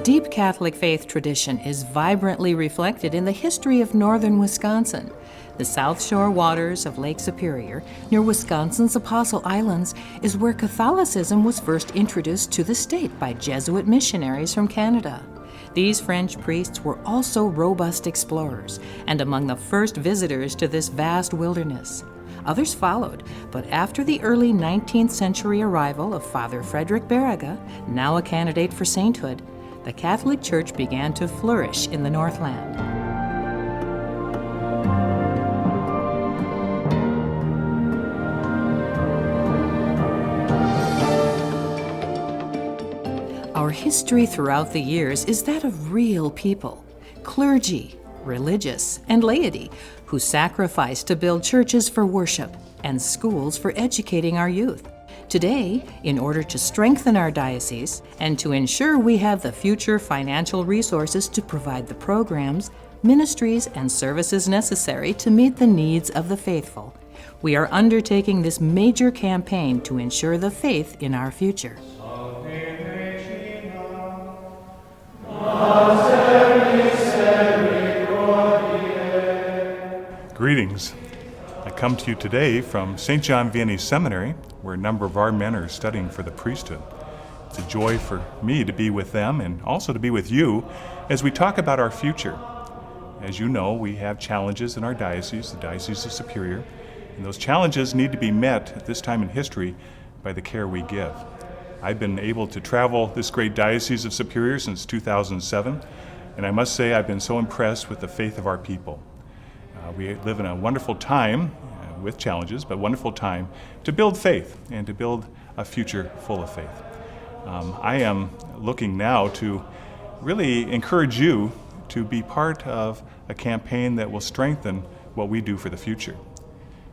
deep Catholic faith tradition is vibrantly reflected in the history of northern Wisconsin. The South Shore waters of Lake Superior, near Wisconsin's Apostle Islands, is where Catholicism was first introduced to the state by Jesuit missionaries from Canada. These French priests were also robust explorers and among the first visitors to this vast wilderness. Others followed, but after the early 19th century arrival of Father Frederick Baraga, now a candidate for sainthood, the Catholic Church began to flourish in the Northland. Our history throughout the years is that of real people, clergy, religious, and laity, who sacrificed to build churches for worship and schools for educating our youth. Today, in order to strengthen our diocese and to ensure we have the future financial resources to provide the programs, ministries, and services necessary to meet the needs of the faithful, we are undertaking this major campaign to ensure the faith in our future. Greetings. I come to you today from St. John Vianney Seminary, where a number of our men are studying for the priesthood. It's a joy for me to be with them and also to be with you as we talk about our future. As you know, we have challenges in our diocese, the Diocese of Superior, and those challenges need to be met at this time in history by the care we give. I've been able to travel this great Diocese of Superior since 2007, and I must say I've been so impressed with the faith of our people. We live in a wonderful time, with challenges, but wonderful time to build faith and to build a future full of faith. I am looking now to really encourage you to be part of a campaign that will strengthen what we do for the future.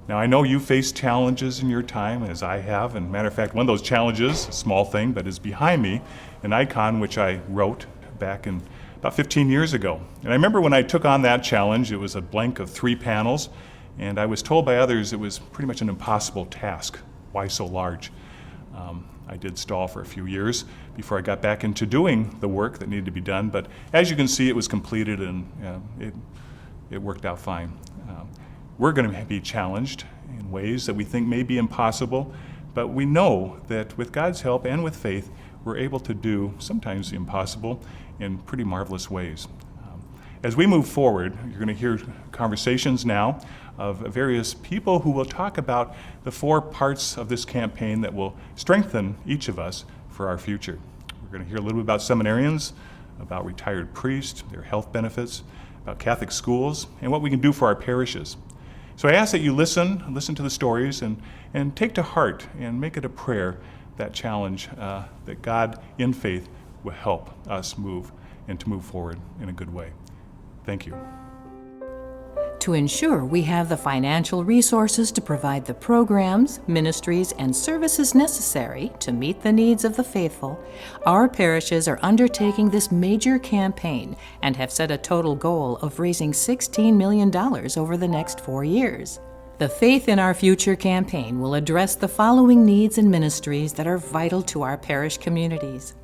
Now, I know you face challenges in your time, as I have, and matter of fact, one of those challenges, a small thing, but is behind me, an icon which I wrote back in about 15 years ago. And I remember when I took on that challenge, it was a blank of 3 panels, and I was told by others it was pretty much an impossible task. Why so large? I did stall for a few years before I got back into doing the work that needed to be done, but as you can see, it was completed and it worked out fine. We're going to be challenged in ways that we think may be impossible, but we know that with God's help and with faith, we're able to do sometimes the impossible in pretty marvelous ways. As we move forward, you're going to hear conversations now of various people who will talk about the 4 parts of this campaign that will strengthen each of us for our future. We're going to hear a little bit about seminarians, about retired priests, their health benefits, about Catholic schools, and what we can do for our parishes. So I ask that you listen to the stories and take to heart and make it a prayer, that challenge that God in faith will help us move and to move forward in a good way. Thank you. To ensure we have the financial resources to provide the programs, ministries, and services necessary to meet the needs of the faithful, our parishes are undertaking this major campaign and have set a total goal of raising $16 million over the next 4 years. The Faith in Our Future campaign will address the following needs and ministries that are vital to our parish communities.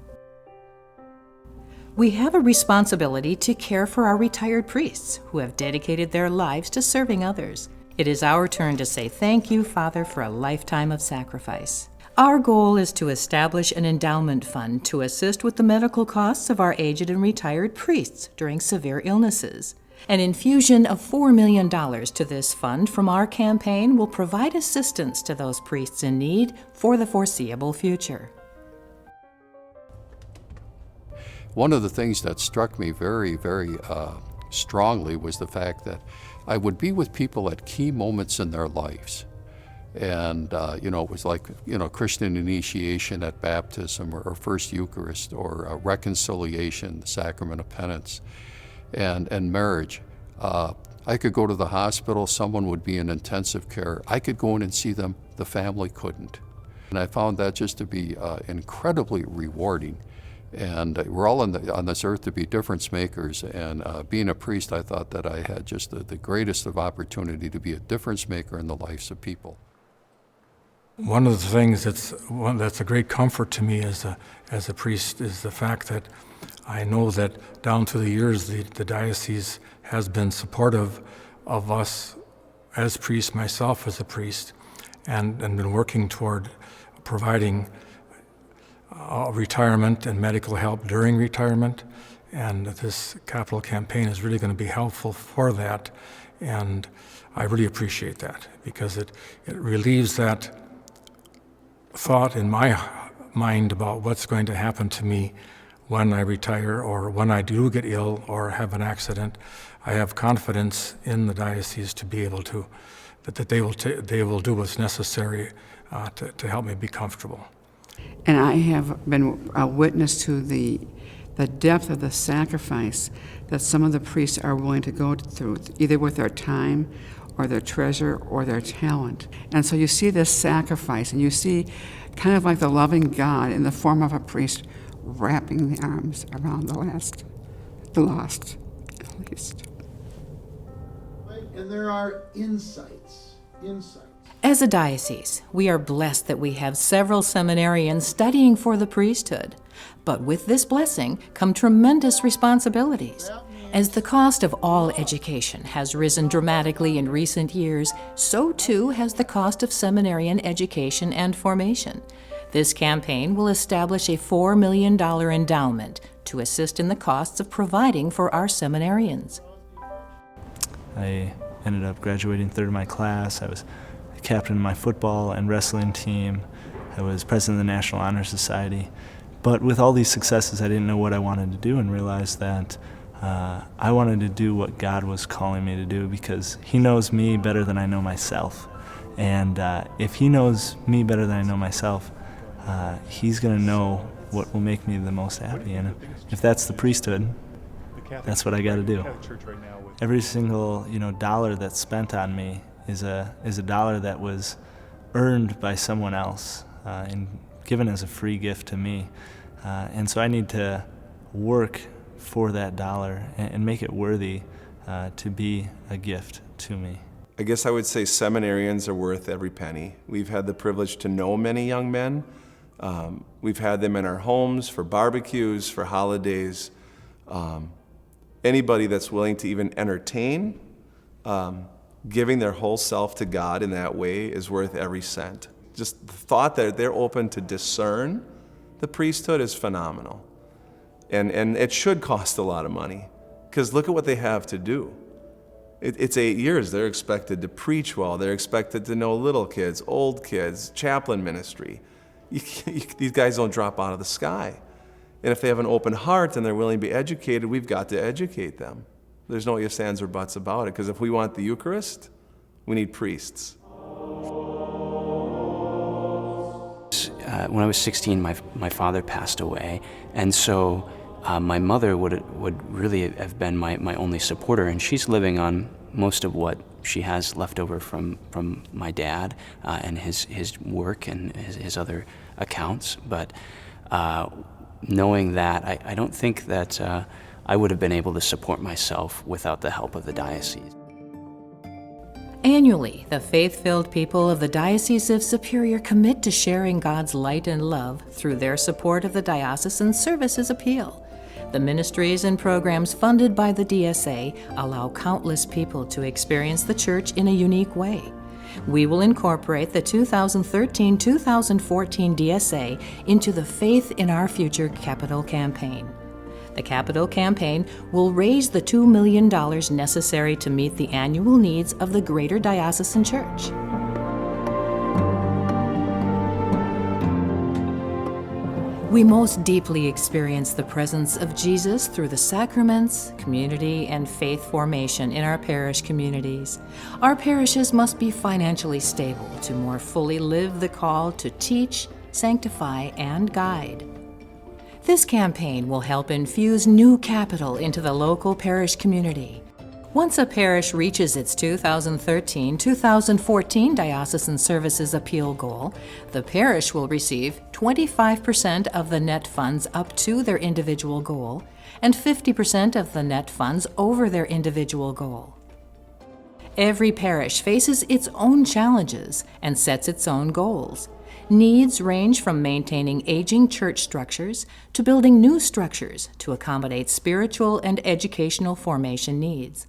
We have a responsibility to care for our retired priests who have dedicated their lives to serving others. It is our turn to say thank you, Father, for a lifetime of sacrifice. Our goal is to establish an endowment fund to assist with the medical costs of our aged and retired priests during severe illnesses. An infusion of $4 million to this fund from our campaign will provide assistance to those priests in need for the foreseeable future. One of the things that struck me very, very strongly was the fact that I would be with people at key moments in their lives. And, it was like, Christian initiation at baptism or First Eucharist or reconciliation, the sacrament of penance, and marriage. I could go to the hospital, someone would be in intensive care. I could go in and see them, the family couldn't. And I found that just to be incredibly rewarding. And we're all on this earth to be difference makers, and being a priest, I thought that I had just the greatest of opportunity to be a difference maker in the lives of people. One of the things that's a great comfort to me as a priest is the fact that I know that down through the years the diocese has been supportive of us as priests, myself as a priest, and been working toward providing retirement and medical help during retirement. And this capital campaign is really going to be helpful for that. And I really appreciate that because it relieves that thought in my mind about what's going to happen to me when I retire or when I do get ill or have an accident. I have confidence in the diocese to be able to, that they will do what's necessary to help me be comfortable. And I have been a witness to the depth of the sacrifice that some of the priests are willing to go through, either with their time or their treasure or their talent. And so you see this sacrifice, and you see kind of like the loving God in the form of a priest wrapping the arms around the lost, at least. And there are insights. As a diocese, we are blessed that we have several seminarians studying for the priesthood. But with this blessing come tremendous responsibilities. As the cost of all education has risen dramatically in recent years, so too has the cost of seminarian education and formation. This campaign will establish a $4 million endowment to assist in the costs of providing for our seminarians. I ended up graduating third in my class. I was captain of my football and wrestling team. I was president of the National Honor Society. But with all these successes, I didn't know what I wanted to do and realized that I wanted to do what God was calling me to do because He knows me better than I know myself. And if He knows me better than I know myself, He's going to know what will make me the most happy. And if that's the priesthood, that's what I got to do. Every single dollar that's spent on me is a dollar that was earned by someone else and given as a free gift to me. And so I need to work for that dollar and make it worthy to be a gift to me. I guess I would say seminarians are worth every penny. We've had the privilege to know many young men. We've had them in our homes for barbecues, for holidays. Anybody that's willing to even entertain, giving their whole self to God in that way is worth every cent. Just the thought that they're open to discern the priesthood is phenomenal. And it should cost a lot of money, because look at what they have to do. It's 8 years. They're expected to preach well. They're expected to know little kids, old kids, chaplain ministry. These guys don't drop out of the sky. And if they have an open heart and they're willing to be educated, we've got to educate them. There's no ifs, ands, or buts about it, because if we want the Eucharist, we need priests. When I was 16, my father passed away, and so my mother would really have been my only supporter, and she's living on most of what she has left over from my dad and his work and his other accounts. But knowing that, I don't think that I would have been able to support myself without the help of the diocese. Annually, the faith-filled people of the Diocese of Superior commit to sharing God's light and love through their support of the Diocesan Services Appeal. The ministries and programs funded by the DSA allow countless people to experience the Church in a unique way. We will incorporate the 2013-2014 DSA into the Faith in Our Future capital campaign. The capital campaign will raise the $2 million necessary to meet the annual needs of the Greater Diocesan Church. We most deeply experience the presence of Jesus through the sacraments, community, and faith formation in our parish communities. Our parishes must be financially stable to more fully live the call to teach, sanctify, and guide. This campaign will help infuse new capital into the local parish community. Once a parish reaches its 2013-2014 Diocesan Services Appeal goal, the parish will receive 25% of the net funds up to their individual goal and 50% of the net funds over their individual goal. Every parish faces its own challenges and sets its own goals. Needs range from maintaining aging church structures to building new structures to accommodate spiritual and educational formation needs.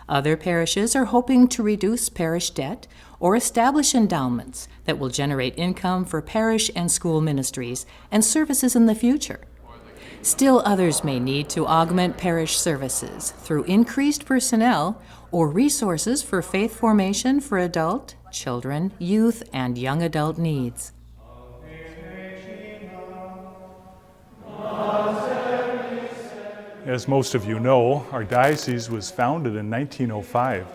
Other parishes are hoping to reduce parish debt or establish endowments that will generate income for parish and school ministries and services in the future. Still others may need to augment parish services through increased personnel or resources for faith formation for adult, children, youth, and young adult needs. As most of you know, our diocese was founded in 1905,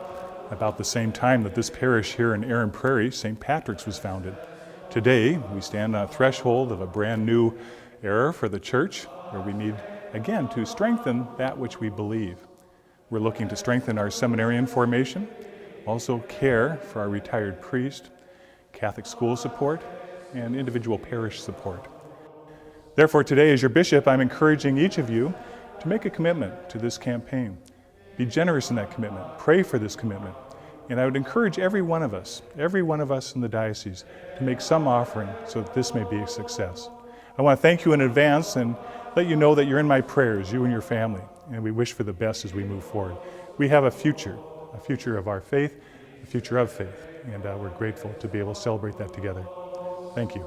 about the same time that this parish here in Erin Prairie, St. Patrick's, was founded. Today, we stand on a threshold of a brand new era for the church, where we need, again, to strengthen that which we believe. We're looking to strengthen our seminarian formation, also care for our retired priest, Catholic school support, and individual parish support. Therefore, today, as your bishop, I'm encouraging each of you to make a commitment to this campaign. Be generous in that commitment. Pray for this commitment. And I would encourage every one of us in the diocese, to make some offering so that this may be a success. I want to thank you in advance and let you know that you're in my prayers, you and your family, and we wish for the best as we move forward. We have a future of our faith, a future of faith, and we're grateful to be able to celebrate that together. Thank you.